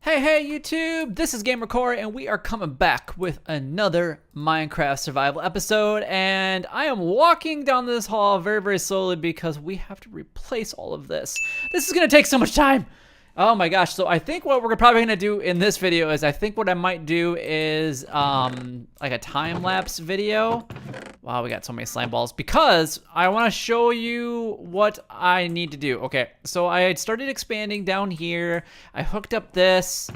Hey YouTube, this is GamerCore and we are coming back with another Minecraft survival episode, and I am walking down this hall very slowly because we have to replace all of this. This is gonna take so much time. Oh my gosh, so I think what we're probably gonna do in this video is, I think what I might do is like a time-lapse video. Wow, we got so many slime balls because I want to show you what I need to do. Okay, so I had started expanding down here. I hooked up this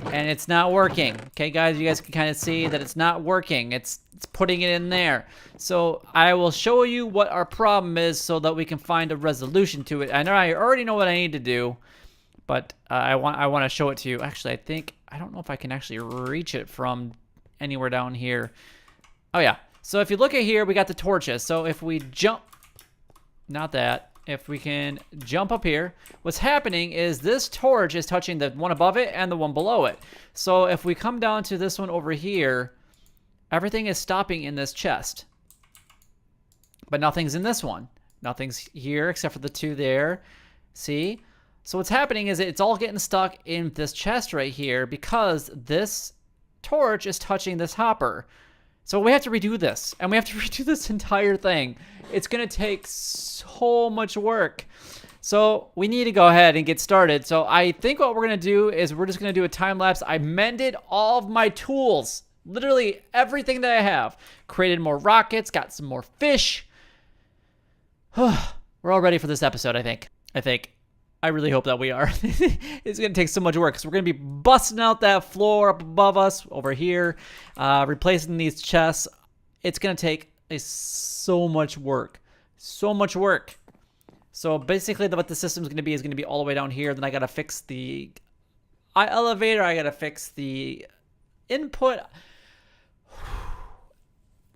and it's not working. Okay guys, you guys can kind of see that it's not working. It's putting it in there. So I will show you what our problem is so that we can find a resolution to it. I know I already know what I need to do, but I want to show it to you. Actually, I don't know if I can actually reach it from anywhere down here. Oh yeah, so if you look at here, we got the torches. So if we jump, not that, if we can jump up here, what's happening is this torch is touching the one above it and the one below it. So if we come down to this one over here, everything is stopping in this chest. But nothing's in this one. Nothing's here except for the two there. See? So what's happening is it's all getting stuck in this chest right here because this torch is touching this hopper. So we have to redo this, and we have to redo this entire thing. It's gonna take so much work. So we need to go ahead and get started. So I think what we're gonna do is we're just gonna do a time lapse. I mended all of my tools, literally everything that I have. Created more rockets, got some more fish. We're all ready for this episode, I think. I really hope that we are. It's going to take so much work because we're going to be busting out that floor up above us over here, replacing these chests. It's going to take so much work. So much work. So basically what the system is going to be all the way down here. Then I got to fix the elevator. I got to fix the input.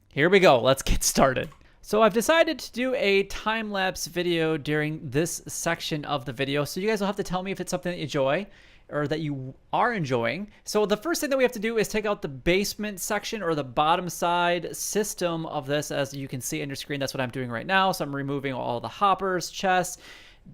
Here we go. Let's get started. So I've decided to do a time-lapse video during this section of the video. So you guys will have to tell me if it's something that you enjoy or that you are enjoying. So the first thing that we have to do is take out the basement section or the bottom side system of this. As you can see on your screen, that's what I'm doing right now. So I'm removing all the hoppers, chests,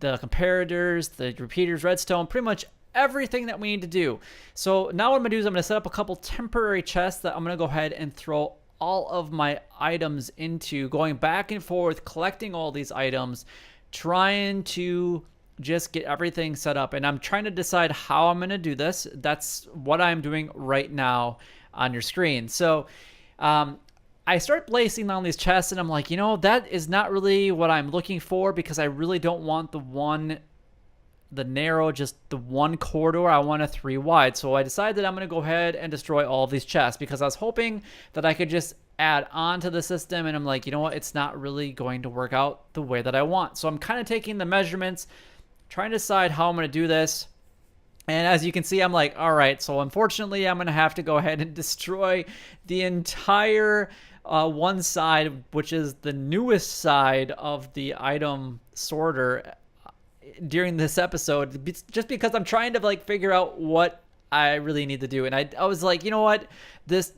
the comparators, the repeaters, redstone, pretty much everything that we need to do. So now what I'm gonna do is I'm gonna set up a couple temporary chests that I'm gonna go ahead and throw all of my items into, going back and forth, collecting all these items, trying to just get everything set up. And I'm trying to decide how I'm going to do this. That's what I'm doing right now on your screen. So I start placing down these chests and I'm like, you know, that is not really what I'm looking for, because I really don't want the narrow, just the one corridor. I want a 3 wide. So I decided that I'm going to go ahead and destroy all of these chests because I was hoping that I could just add on to the system. And I'm like, you know what? It's not really going to work out the way that I want. So I'm kind of taking the measurements, trying to decide how I'm going to do this. And as you can see, I'm like, all right, so unfortunately, I'm going to have to go ahead and destroy the entire one side, which is the newest side of the item sorter, during this episode, just because I'm trying to like figure out what I really need to do. And I was like, you know what, this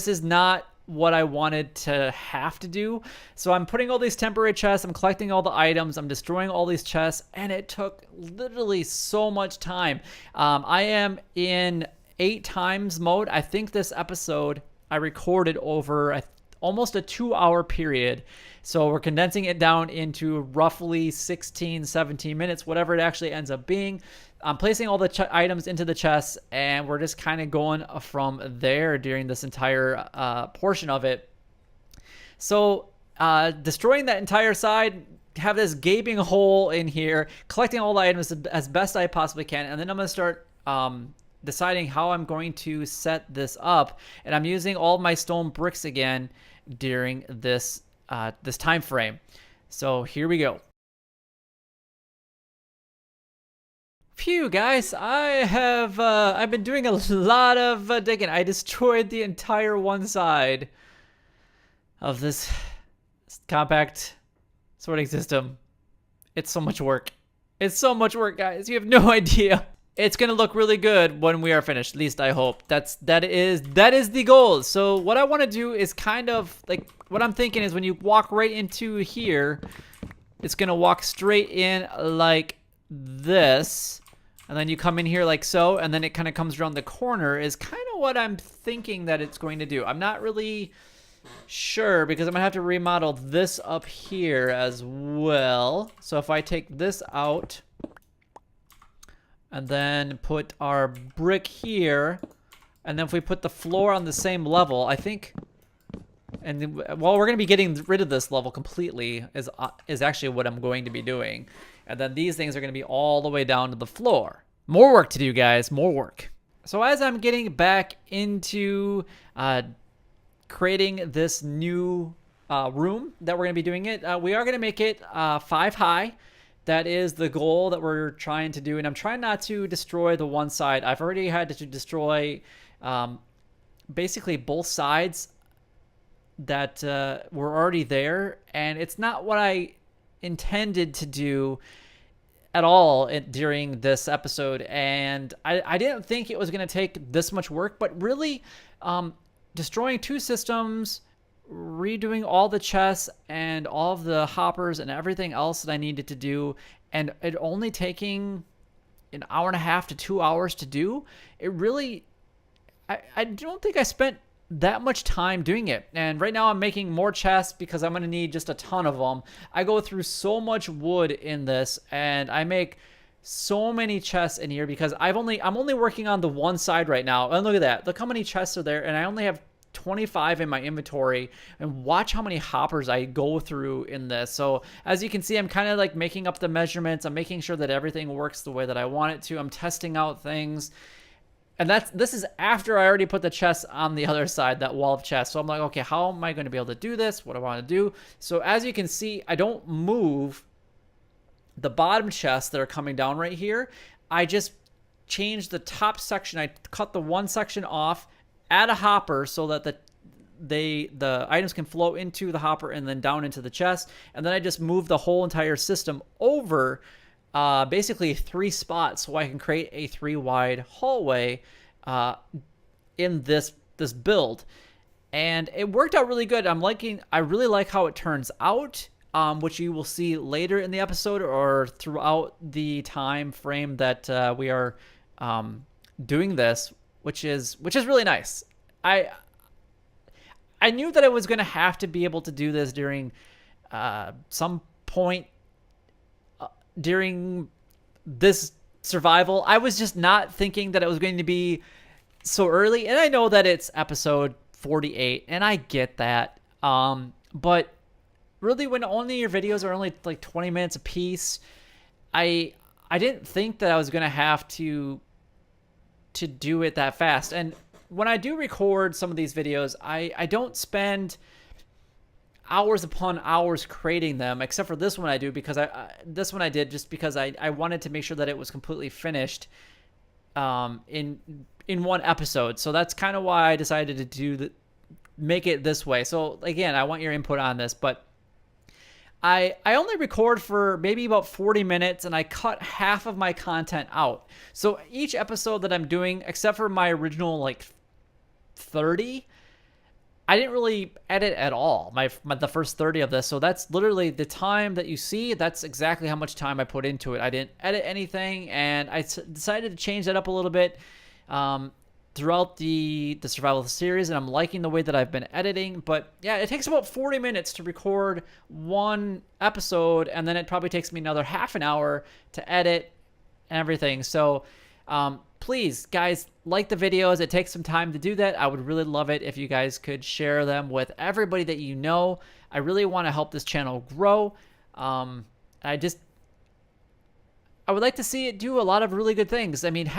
is not what I wanted to have to do. So I'm putting all these temporary chests, I'm collecting all the items, I'm destroying all these chests, and it took literally so much time. I am in 8 times mode. I think this episode I recorded over almost a 2-hour period. So we're condensing it down into roughly 16, 17 minutes, whatever it actually ends up being. I'm placing all the items into the chests, and we're just kind of going from there during this entire portion of it. So destroying that entire side, have this gaping hole in here, collecting all the items as best I possibly can, and then I'm going to start deciding how I'm going to set this up. And I'm using all of my stone bricks again during this this time frame. So here we go. Phew, guys, I've been doing a lot of digging. I destroyed the entire one side of this compact sorting system. It's so much work. It's so much work, guys. You have no idea. It's gonna look really good when we are finished. At least I hope. That is the goal. So what I want to do is kind of like, what I'm thinking is when you walk right into here, it's going to walk straight in like this. And then you come in here like so, and then it kind of comes around the corner is kind of what I'm thinking that it's going to do. I'm not really sure because I'm going to have to remodel this up here as well. So if I take this out and then put our brick here, and then if we put the floor on the same level, I think, and well, we're going to be getting rid of this level completely is actually what I'm going to be doing. And then these things are going to be all the way down to the floor. More work to do, guys. More work. So as I'm getting back into creating this new room that we're going to be doing it, we are going to make it 5 high. That is the goal that we're trying to do. And I'm trying not to destroy the one side. I've already had to destroy basically both sides that were already there. And it's not what I intended to do at all during this episode, and I didn't think it was going to take this much work, but really destroying 2 systems, redoing all the chests and all of the hoppers and everything else that I needed to do, and it only taking an hour and a half to 2 hours to do, it really, I don't think I spent that much time doing it. And right now I'm making more chests because I'm going to need just a ton of them. I go through so much wood in this, and I make so many chests in here because I'm only working on the one side right now. And look at that. Look how many chests are there, and I only have 25 in my inventory, and watch how many hoppers I go through in this. So as you can see, I'm kind of like making up the measurements. I'm making sure that everything works the way that I want it to. I'm testing out things. And this is after I already put the chest on the other side, that wall of chests. So I'm like, okay, how am I going to be able to do this? What do I want to do? So as you can see, I don't move the bottom chests that are coming down right here. I just change the top section. I cut the one section off, add a hopper so that the items can flow into the hopper and then down into the chest. And then I just move the whole entire system over basically 3 spots so I can create a 3 wide hallway in this build. And it worked out really good. I really like how it turns out, which you will see later in the episode or throughout the time frame that we are doing this, which is really nice. I knew that I was going to have to be able to do this during some point during this survival. I was just not thinking that it was going to be so early, and I know that it's episode 48, and I get that. But really, when only your videos are only like 20 minutes a piece, I didn't think that I was going to have to do it that fast. And when I do record some of these videos, I don't spend hours upon hours creating them, except for this one I do, because this one I did just because I wanted to make sure that it was completely finished in one episode. So that's kind of why I decided to make it this way. So again, I want your input on this, but I only record for maybe about 40 minutes, and I cut half of my content out. So each episode that I'm doing, except for my original like 30, I didn't really edit at all, the first 30 of this. So that's literally the time that you see. That's exactly how much time I put into it. I didn't edit anything, and I decided to change that up a little bit throughout the survival series, and I'm liking the way that I've been editing. But yeah, it takes about 40 minutes to record one episode, and then it probably takes me another half an hour to edit and everything. So please, guys, like the videos. It takes some time to do that. I would really love it if you guys could share them with everybody that you know. I really want to help this channel grow. I would like to see it do a lot of really good things. I mean,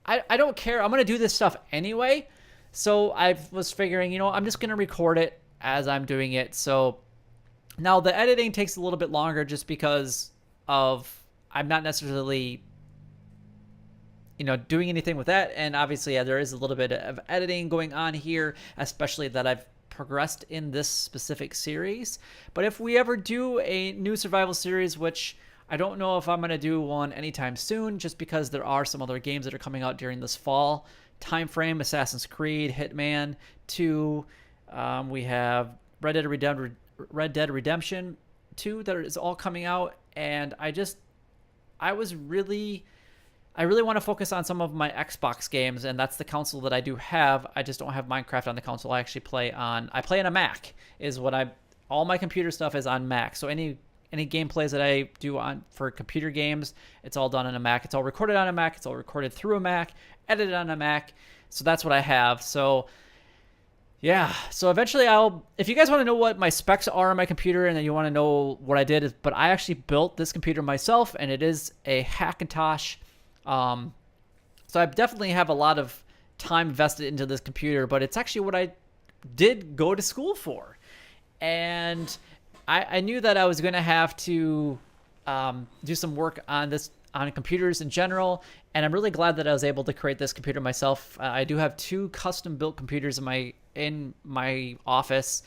I don't care. I'm going to do this stuff anyway. So I was figuring, I'm just going to record it as I'm doing it. So now the editing takes a little bit longer just because of I'm not necessarily doing anything with that. And obviously, there is a little bit of editing going on here, especially that I've progressed in this specific series. But if we ever do a new survival series, which I don't know if I'm going to do one anytime soon, just because there are some other games that are coming out during this fall time frame. Assassin's Creed, Hitman 2. We have Red Dead Redemption. too that is all coming out, and I really want to focus on some of my Xbox games, and that's the console that I do have. I just don't have Minecraft on the console. I actually play on a Mac. All my computer stuff is on Mac. So any gameplays that I do for computer games, it's all done on a Mac. It's all recorded on a Mac. It's all recorded through a Mac, edited on a Mac. So that's what I have. So yeah, so eventually if you guys want to know what my specs are on my computer and then you want to know what I did, but I actually built this computer myself, and it is a Hackintosh. So I definitely have a lot of time invested into this computer, but it's actually what I did go to school for. And I knew that I was going to have to do some work on computers in general, and I'm really glad that I was able to create this computer myself. I do have 2 custom-built computers in my office,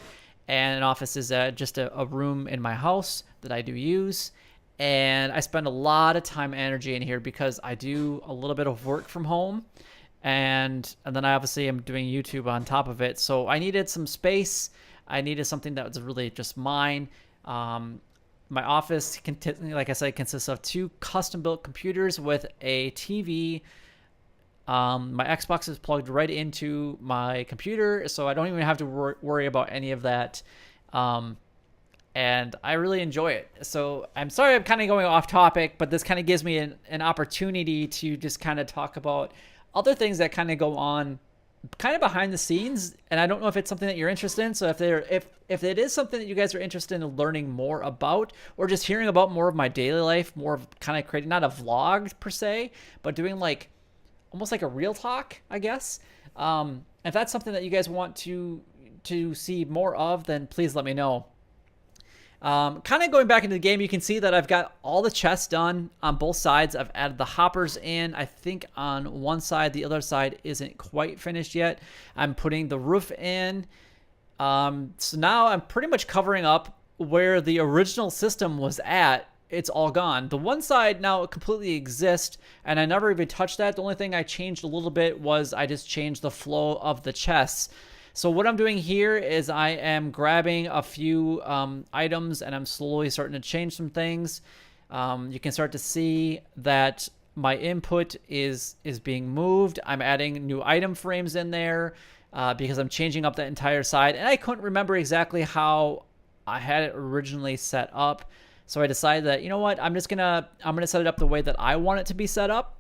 and an office is just a room in my house that I do use. And I spend a lot of time and energy in here because I do a little bit of work from home, and then I obviously am doing YouTube on top of it. So I needed some space. I needed something that was really just mine. My office, like I said, consists of 2 custom-built computers with a TV. My Xbox is plugged right into my computer, so I don't even have to worry about any of that. And I really enjoy it. So I'm sorry I'm kind of going off topic, but this kind of gives me an opportunity to just kind of talk about other things that kind of go on kind of behind the scenes. And I don't know if it's something that you're interested in. So if it is something that you guys are interested in learning more about, or just hearing about more of my daily life, more of kind of creating, not a vlog per se, but doing like almost like a real talk, I guess. If that's something that you guys want to see more of, then please let me know. Kind of going back into the game, you can see that I've got all the chests done on both sides. I've added the hoppers in, I think on one side. The other side isn't quite finished yet. I'm putting the roof in. So now I'm pretty much covering up where the original system was at. It's all gone. The one side now completely exists, and I never even touched that. The only thing I changed a little bit was I just changed the flow of the chests. So what I'm doing here is I am grabbing a few items, and I'm slowly starting to change some things. You can start to see that my input is being moved. I'm adding new item frames in there because I'm changing up that entire side. And I couldn't remember exactly how I had it originally set up. So I decided that, you know what, I'm gonna set it up the way that I want it to be set up.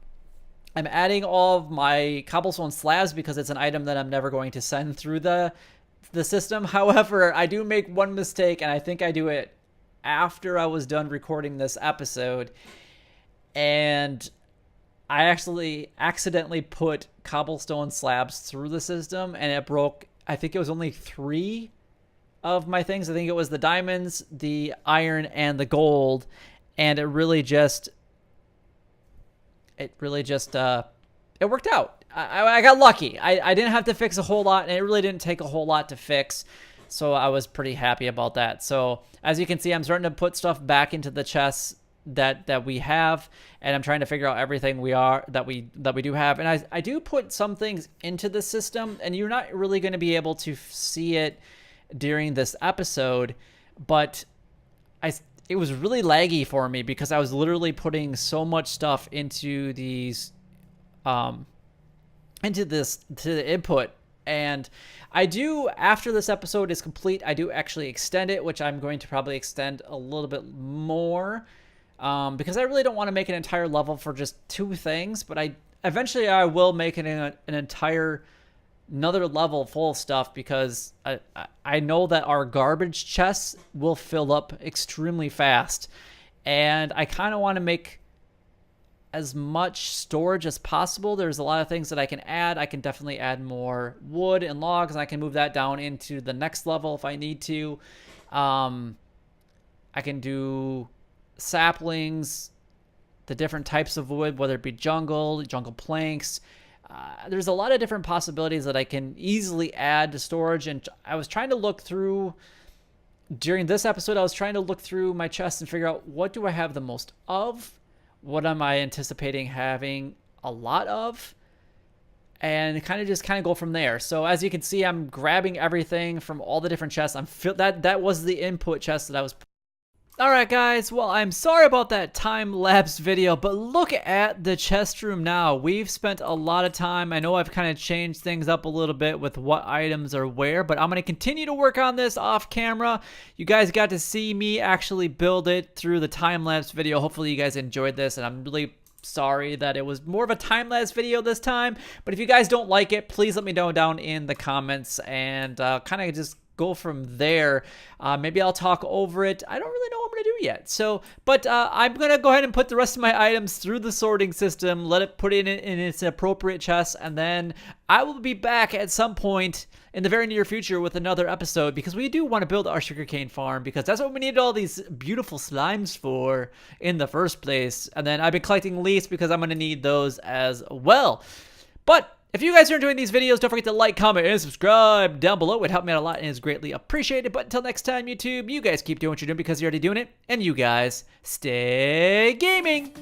I'm adding all of my cobblestone slabs because it's an item that I'm never going to send through the system. However, I do make one mistake, and I think I do it after I was done recording this episode. And I actually accidentally put cobblestone slabs through the system, and it broke, I think it was only 3 of my things. I think it was the diamonds, the iron, and the gold. And it really just it worked out. I got lucky. I didn't have to fix a whole lot, and it really didn't take a whole lot to fix. So I was pretty happy about that. So as you can see, I'm starting to put stuff back into the chests that we have, and I'm trying to figure out everything that we do have. And I do put some things into the system, and you're not really going to be able to see it during this episode, but it was really laggy for me because I was literally putting so much stuff into these to the input. And I do, after this episode is complete, I do actually extend it, which I'm going to probably extend a little bit more because I really don't want to make an entire level for just 2 things, but eventually I will make an entire another level full of stuff because I know that our garbage chests will fill up extremely fast, and I kind of want to make as much storage as possible. There's a lot of things that I can add. I can definitely add more wood and logs, and I can move that down into the next level if I need to. I can do saplings, the different types of wood, whether it be jungle planks. There's a lot of different possibilities that I can easily add to storage. And I was trying to look through, during this episode, I was trying to look through my chest and figure out, what do I have the most of? What am I anticipating having a lot of? And kind of go from there. So as you can see, I'm grabbing everything from all the different chests. That was the input chest that I was. Alright guys, well I'm sorry about that time-lapse video, but look at the chest room now. We've spent a lot of time. I know I've kind of changed things up a little bit with what items are where, but I'm going to continue to work on this off camera. You guys got to see me actually build it through the time-lapse video. Hopefully you guys enjoyed this, and I'm really sorry that it was more of a time-lapse video this time. But if you guys don't like it, please let me know down in the comments, and kind of just go from there. Maybe I'll talk over it. I don't really know what I'm gonna do yet. So, but I'm gonna go ahead and put the rest of my items through the sorting system, let it put it in its appropriate chest, and then I will be back at some point in the very near future with another episode, because we do want to build our sugarcane farm, because that's what we needed all these beautiful slimes for in the first place. And then I've been collecting leaves because I'm gonna need those as well. But if you guys are enjoying these videos, don't forget to like, comment, and subscribe down below. It would help me out a lot and is greatly appreciated. But until next time, YouTube, you guys keep doing what you're doing because you're already doing it. And you guys stay gaming.